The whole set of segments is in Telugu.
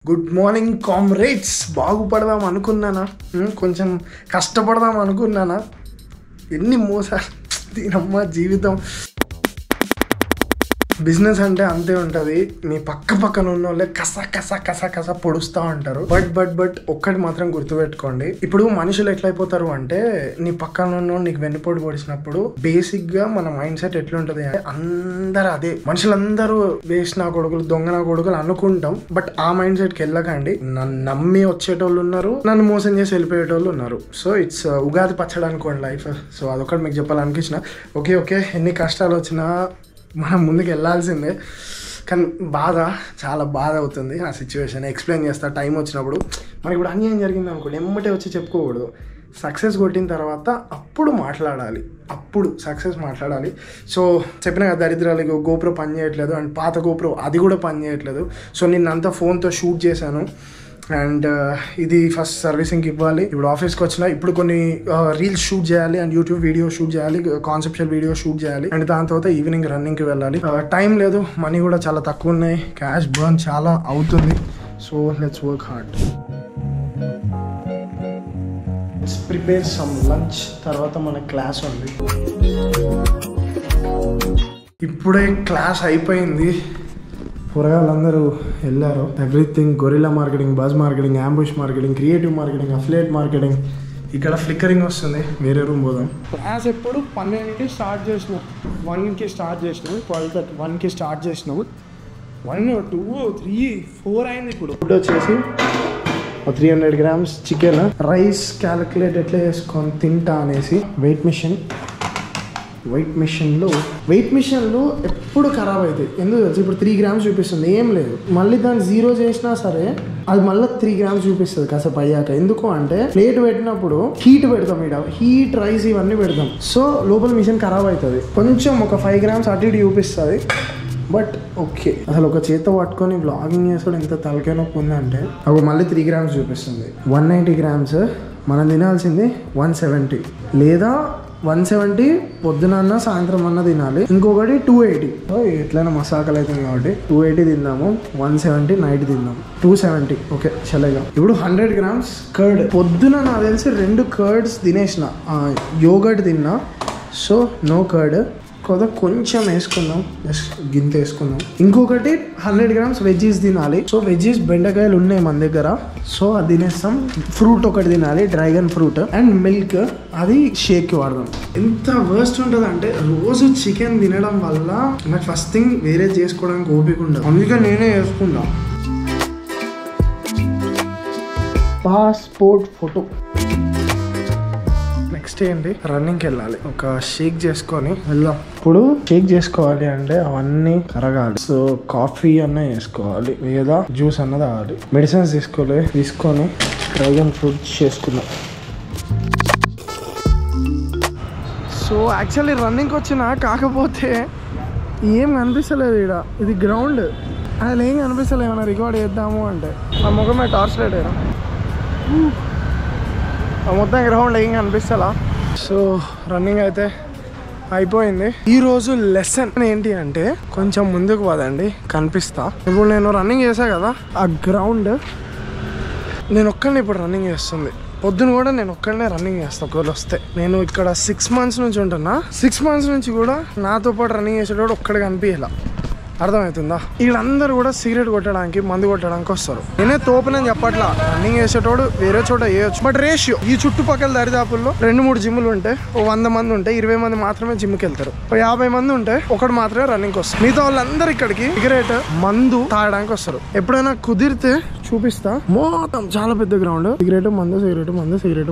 Good morning comrades. బాగుపడదాం అనుకున్నానా, కొంచెం కష్టపడదాం అనుకున్నానా, ఎన్ని మోసాలు దీనమ్మ జీవితం. బిజినెస్ అంటే అంతే ఉంటుంది. మీ పక్కన ఉన్న వాళ్ళే కస పొడుస్తూ ఉంటారు. బట్ ఒక్కటి మాత్రం గుర్తుపెట్టుకోండి. ఇప్పుడు మనుషులు ఎట్లయిపోతారు అంటే, నీ పక్కన ఉన్న నీకు వెన్నుపోటు పొడిచినప్పుడు బేసిక్ గా మన మైండ్ సెట్ ఎట్లుంటది అంటే, అందరు అదే మనుషులందరూ వేసిన కొడుకులు దొంగన కొడుకులు అనుకుంటాం. బట్ ఆ మైండ్ సెట్ కి వెళ్ళకండి. నన్ను నమ్మి వచ్చేటోళ్ళు ఉన్నారు, నన్ను మోసం చేసి వెళ్ళిపోయేటోళ్ళు ఉన్నారు. సో ఇట్స్ ఉగాది పచ్చడి అనుకోండి లైఫ్. సో అదొకటి మీకు చెప్పాలనిపించిన. ఓకే ఎన్ని కష్టాలు వచ్చినా మనం ముందుకు వెళ్ళాల్సిందే. కానీ చాలా బాధ అవుతుంది ఆ సిచ్యువేషన్. ఎక్స్ప్లెయిన్ చేస్తా టైం వచ్చినప్పుడు. మనకి ఇప్పుడు అన్యాయం జరిగింది అనుకోండి, ఎమ్మటే వచ్చి చెప్పుకోకూడదు. సక్సెస్ కొట్టిన తర్వాత అప్పుడు మాట్లాడాలి, అప్పుడు సక్సెస్ మాట్లాడాలి. సో చెప్పిన కదా, దరిద్రాలు గోప్రో పని చేయట్లేదు అండ్ పాత గోప్రో అది కూడా పని చేయట్లేదు. సో నిన్నంతా ఫోన్తో షూట్ చేశాను అండ్ ఇది ఫస్ట్ సర్వీసింగ్కి ఇవ్వాలి. ఇప్పుడు ఆఫీస్కి వచ్చిన ఇప్పుడు కొన్ని రీల్స్ షూట్ చేయాలి అండ్ యూట్యూబ్ వీడియో షూట్ చేయాలి, కాన్సెప్చువల్ వీడియో షూట్ చేయాలి. అండ్ దాని తర్వాత ఈవినింగ్ రన్నింగ్కి వెళ్ళాలి. టైం లేదు, మనీ కూడా చాలా తక్కువ ఉన్నాయి, క్యాష్ బర్న్ చాలా అవుతుంది. So let's work hard. Let's prepare some lunch. తర్వాత మన క్లాస్ ఉంది. ఇప్పుడే క్లాస్ అయిపోయింది, కూరగాయలందరూ వెళ్ళారు. Everything gorilla marketing, buzz marketing, ambush marketing, creative marketing, affiliate marketing. ఇక్కడ ఫ్లిక్కరింగ్ వస్తుంది. వేరే రూమ్ పోదాం. క్లాస్ ఎప్పుడు 12కి స్టార్ట్ చేసినావు, 1కి స్టార్ట్ చేసినావు, 1కి స్టార్ట్ చేసినావు, 1, 2, 3, 4 అయింది. ఇప్పుడు వచ్చేసి 300 grams చికెన్. రైస్ క్యాలిక్యులేట్ ఎట్లా చేసుకొని తింటా అనేసి వెయిట్ మిషన్లో ఎప్పుడు ఖరాబ్ అవుతాయి. ఎందుకు తెలుసు? ఇప్పుడు 3 grams చూపిస్తుంది, ఏం లేదు. మళ్ళీ దాన్ని 0 చేసినా సరే అది మళ్ళీ 3 grams చూపిస్తుంది కాసేపు అయ్యాక. ఎందుకు అంటే ప్లేట్ పెట్టినప్పుడు హీట్ పెడతాం, ఇక్కడ హీట్ రైస్ ఇవన్నీ పెడతాం. సో లోపల మిషన్ ఖరాబ్ అవుతుంది. కొంచెం ఒక 5 grams అటు ఇటు చూపిస్తుంది. బట్ ఓకే, అసలు ఒక చేత పట్టుకొని బ్లాగింగ్ చేసాడు ఎంత తలకాయ నొప్పి ఉందంటే, అప్పుడు మళ్ళీ 3 grams చూపిస్తుంది. 190 grams మనం తినాల్సింది 170, లేదా 170 పొద్దున సాయంత్రం అన్న తినాలి. ఇంకొకటి 280. ఎట్లయినా మసాకలు అవుతుంది కాబట్టి 280 తిందాము, 170 నైట్ తిందాం, 270. ఓకే చల్లగా. ఇప్పుడు 100 grams కర్డ్. పొద్దున నాకు తెలిసి 2 curds తినేసిన, యోగర్ట్ తిన్నా. సో నో కర్డ్, కొంచెం వేసుకుందాం, జస్ట్ గింత వేసుకుందాం. ఇంకొకటి 100 grams వెజ్జీస్ తినాలి. సో వెజ్జీస్ బెండకాయలు ఉన్నాయి మన దగ్గర, సో అది తినేస్తాం. ఫ్రూట్ ఒకటి తినాలి, డ్రాగన్ ఫ్రూట్ అండ్ మిల్క్, అది షేక్ వాడదాం. ఎంత వర్స్ట్ ఉంటుంది అంటే, రోజు చికెన్ తినడం వల్ల నాకు ఫస్ట్ థింగ్ వేరే చేసుకోవడానికి ఓపిక ఉండదు. అందుకే నేనే వేసుకుందాం. Passport photo. నెక్స్ట్ ఏంటి, రన్నింగ్కి వెళ్ళాలి. ఒక షేక్ చేసుకొని వెళ్దాం. ఇప్పుడు షేక్ చేసుకోవాలి అంటే అవన్నీ కరగాలి. సో కాఫీ అన్న వేసుకోవాలి, లేదా జ్యూస్ అన్న తాగాలి. మెడిసిన్స్ తీసుకొని డ్రాగన్ ఫ్రూట్ చేసుకుందాం. సో యాక్చువల్లీ రన్నింగ్కి వచ్చిన, కాకపోతే ఏం కనిపిస్తలేదు ఇక్కడ. ఇది గ్రౌండ్, అసలు ఏం కనిపిస్తలేదు. ఏమైనా రికార్డ్ చేద్దాము అంటే నా ముఖమే టార్చ్ లైట్ అయినా మొత్తం గ్రౌండ్ ఏం కనిపిస్తలా. సో రన్నింగ్ అయితే అయిపోయింది. ఈరోజు లెసన్ ఏంటి అంటే, కొంచెం ముందుకు పదండి కనిపిస్తా. ఇప్పుడు నేను రన్నింగ్ చేసా కదా, ఆ గ్రౌండ్ నేను ఒక్కడిని ఇప్పుడు రన్నింగ్ చేస్తుంది. పొద్దున కూడా నేను ఒక్కడనే రన్నింగ్ చేస్తాను. ఒకవేళ వస్తే నేను ఇక్కడ 6 months నుంచి ఉంటున్నా. 6 months నుంచి కూడా నాతో పాటు రన్నింగ్ చేసేటప్పుడు ఒక్కడే కనిపించాల. అర్థమవుతుందా? వీళ్ళందరూ కూడా సిగరెట్ కొట్టడానికి, మందు కొట్టడానికి వస్తారు. నేనే తోపునని చెప్పట్లా, రన్నింగ్ చేసేటోడు వేరే చోట వేయొచ్చు. బట్ రేషియో ఈ చుట్టుపక్కల దరిదాపుల్లో 2-3 జిమ్లు ఉంటే, 100 మంది ఉంటే 20 మంది మాత్రమే జిమ్కి వెళ్తారు. 50 మంది ఉంటే ఒకటి మాత్రమే రన్నింగ్కి వస్తారు. మిగతా వాళ్ళందరూ ఇక్కడికి సిగరెట్, మందు తాగడానికి వస్తారు. ఎప్పుడైనా కుదిరితే చూపిస్తా. మొత్తం చాలా పెద్ద గ్రౌండ్, సిగరెట్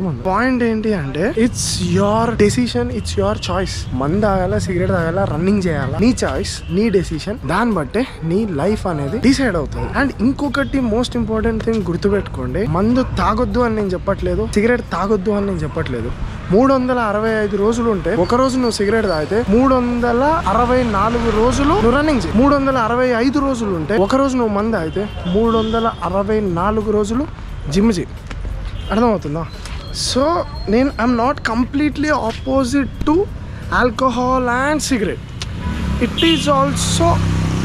మందు. పాయింట్ ఏంటి అంటే, it's your decision, it's your choice. మందు తాగాల, సిగరెట్ తాగాల, రన్నింగ్ చేయాలా, నీ చాయిస్, నీ డెసిషన్. దాన్ని బట్టే నీ లైఫ్ అనేది డిసైడ్ అవుతుంది. అండ్ ఇంకొకటి మోస్ట్ ఇంపార్టెంట్ థింగ్ గుర్తుపెట్టుకోండి, మందు తాగొద్దు అని నేను చెప్పట్లేదు, సిగరెట్ తాగొద్దు అని నేను చెప్పట్లేదు. 365 రోజులు ఉంటే, ఒక రోజు నువ్వు సిగరెట్ తాగితే 364 రోజులు నువ్వు రన్నింగ్ చేయి. 365 రోజులు ఉంటే, ఒక రోజు నువ్వు మందు తాగితే 364 రోజులు జిమ్ చేయి. అర్థమవుతుందా? సో నేను I'm not completely opposite to alcohol and cigarette. It is also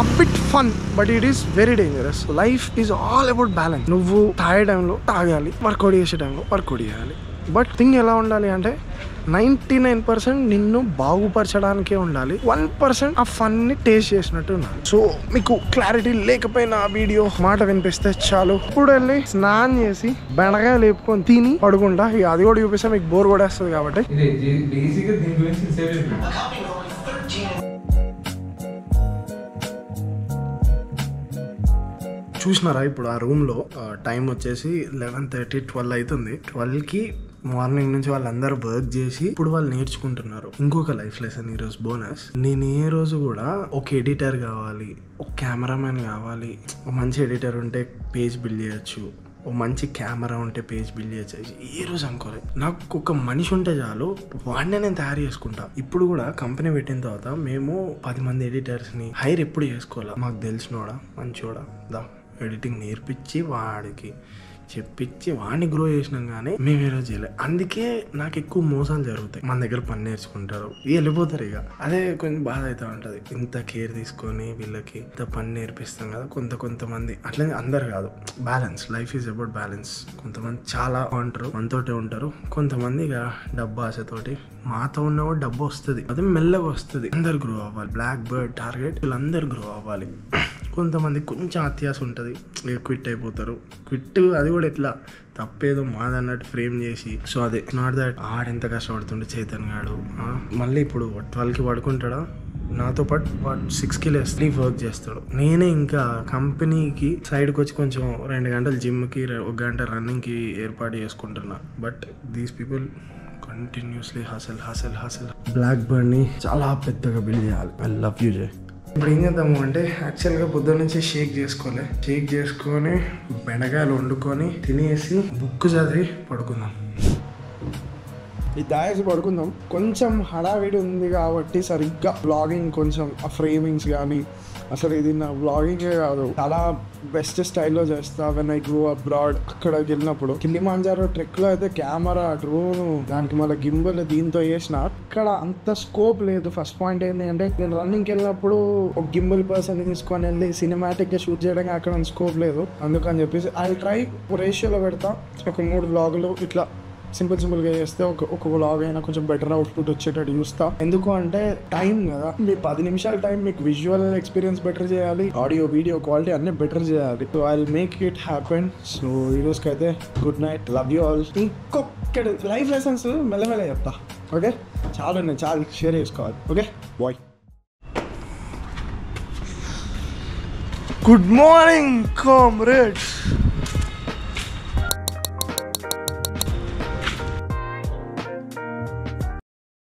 a bit fun, but it is very dangerous. Life is all about balance. నువ్వు తాగే టైంలో తాగాలి, వర్కౌట్ చేసే టైంలో వర్కౌట్ చేయాలి. బట్ థింగ్ ఎలా ఉండాలి అంటే 99% నిన్ను బాగుపరచడానికే ఉండాలి, 1% ఆ ఫన్ ని టేస్ట్ చేసినట్టు ఉండాలి. సో మీకు క్లారిటీ లేకపోయినా ఆ వీడియో మాట వినిపిస్తే చాలు. ఇప్పుడు వెళ్ళి స్నానం చేసి బెండకాయ లేపుకొని తిని పడుకుంటా. ఇక అది కూడా చూపిస్తే మీకు బోర్ కూడా వస్తుంది కాబట్టి. చూసినారా ఇప్పుడు ఆ రూమ్ లో టైం వచ్చేసి 11:30, 12 అవుతుంది. 12కి మార్నింగ్ నుంచి వాళ్ళందరూ వర్క్ చేసి ఇప్పుడు వాళ్ళు నేర్చుకుంటున్నారు. ఇంకొక లైఫ్ లెసన్ ఈరోజు బోనస్. నేను ఏ రోజు కూడా ఒక ఎడిటర్ కావాలి, ఒక కెమెరామెన్ కావాలి, ఒక మంచి ఎడిటర్ ఉంటే పేజ్ బిల్డ్ చేయొచ్చు, ఓ మంచి కెమెరా ఉంటే పేజ్ బిల్డ్ చేయొచ్చు, ఏ రోజు అనుకోలేదు. నాకు ఒక మనిషి ఉంటే చాలు, వాడినే నేను తయారు చేసుకుంటా. ఇప్పుడు కూడా కంపెనీ పెట్టిన తర్వాత మేము 10 మంది ఎడిటర్స్ని హైర్ ఎప్పుడు చేసుకోవాలా. మాకు తెలిసినోడా మంచోడా దా ఎడిటింగ్ నేర్పించి వాడికి చెప్పించి వాడిని గ్రో చేసినాం కానీ మేము ఏ రోజు చేయలేదు. అందుకే నాకు ఎక్కువ మోసాలు జరుగుతాయి. మన దగ్గర పని నేర్చుకుంటారు, వెళ్ళిపోతారు. ఇక అదే కొంచెం బాధ అవుతూ ఉంటుంది. ఇంత కేర్ తీసుకొని వీళ్ళకి ఇంత పని నేర్పిస్తాం కదా. కొంతమంది అట్లనే అందరు కాదు, balance. Life is about balance. కొంతమంది చాలా ఉంటారు, మనతోటే ఉంటారు. కొంతమంది ఇక డబ్బు ఆశతోటి, మాతో ఉన్నవాడు డబ్బు వస్తుంది, అదే మెల్లగా వస్తుంది. అందరు గ్రో అవ్వాలి. బ్లాక్ బర్డ్, టార్గెట్, వీళ్ళందరూ గ్రో అవ్వాలి. కొంతమంది కొంచెం అత్యాస ఉంటుంది, క్విట్ అయిపోతారు. క్విట్ అది కూడా ఎట్లా తప్పేదో మాదన్నట్టు ఫ్రేమ్ చేసి. సో అదే నాట్ దట్ ఆడెంత కష్టపడుతుండే చైతన్ గాడు మళ్ళీ ఇప్పుడు 12కి పడుకుంటాడా, నాతో పాటు వాడు 6కి లేసి వర్క్ చేస్తాడు. నేనే ఇంకా కంపెనీకి సైడ్కి వచ్చి కొంచెం 2 గంటలు జిమ్కి, 1 గంట రన్నింగ్కి ఏర్పాటు చేసుకుంటున్నా. But these people continuously hustle. Black బర్డ్ని చాలా పెద్దగా బిల్డ్ చేయాలి. ఐ లవ్ యూ జై. ఇప్పుడు ఏం చేద్దాము అంటే యాక్చువల్గా పొద్దున్న నుంచి షేక్ చేసుకొని బెండకాయలు వండుకొని తినేసి బుక్ చదివి పడుకుందాం. ఈ దాయేసి పడుకుందాం. కొంచెం హడావిడి ఉంది కాబట్టి సరిగ్గా వ్లాగింగ్, కొంచెం ఆ ఫ్రేమింగ్స్ కానీ, అసలు ఇది నా వ్లాగింగే కాదు, చాలా బెస్ట్ స్టైల్లో చేస్తా. వెన్ ఐ గో అబ్రాడ్, అక్కడికి వెళ్ళినప్పుడు కిలిమాంజారో ట్రెక్లో అయితే కెమెరా, డ్రోను, దానికి మళ్ళీ గింబల్ దీంతో చేసిన అక్కడ అంత స్కోప్ లేదు. ఫస్ట్ పాయింట్ ఏంటి అంటే నేను రన్నింగ్కి వెళ్ళినప్పుడు ఒక గింబల్ పర్సన్ తీసుకొని వెళ్ళి సినిమాటిక్గా షూట్ చేయడానికి అక్కడ స్కోప్ లేదు. అందుకని చెప్పేసి ఐ ట్రై రేషియోలో పెడతా. ఒక 3 వ్లాగులు ఇట్లా సింపుల్గా చేస్తే ఒక వ్లాగ్ అయినా కొంచెం బెటర్ అవుట్పుట్ వచ్చేటట్టు చూస్తా. ఎందుకు అంటే టైం కదా, మీ 10 నిమిషాల టైం మీకు విజువల్ ఎక్స్పీరియన్స్ బెటర్ చేయాలి, ఆడియో వీడియో క్వాలిటీ అన్నీ బెటర్ చేయాలి. So I will make it happen. So ఈ రోజుకైతే good night, love you all. ఇంకొకటి లైఫ్ లెసన్స్ మెల్లమెల్ల చెప్తా. ఓకే, చాలా షేర్ చేసుకోవాలి. Okay bye. Good morning comrades.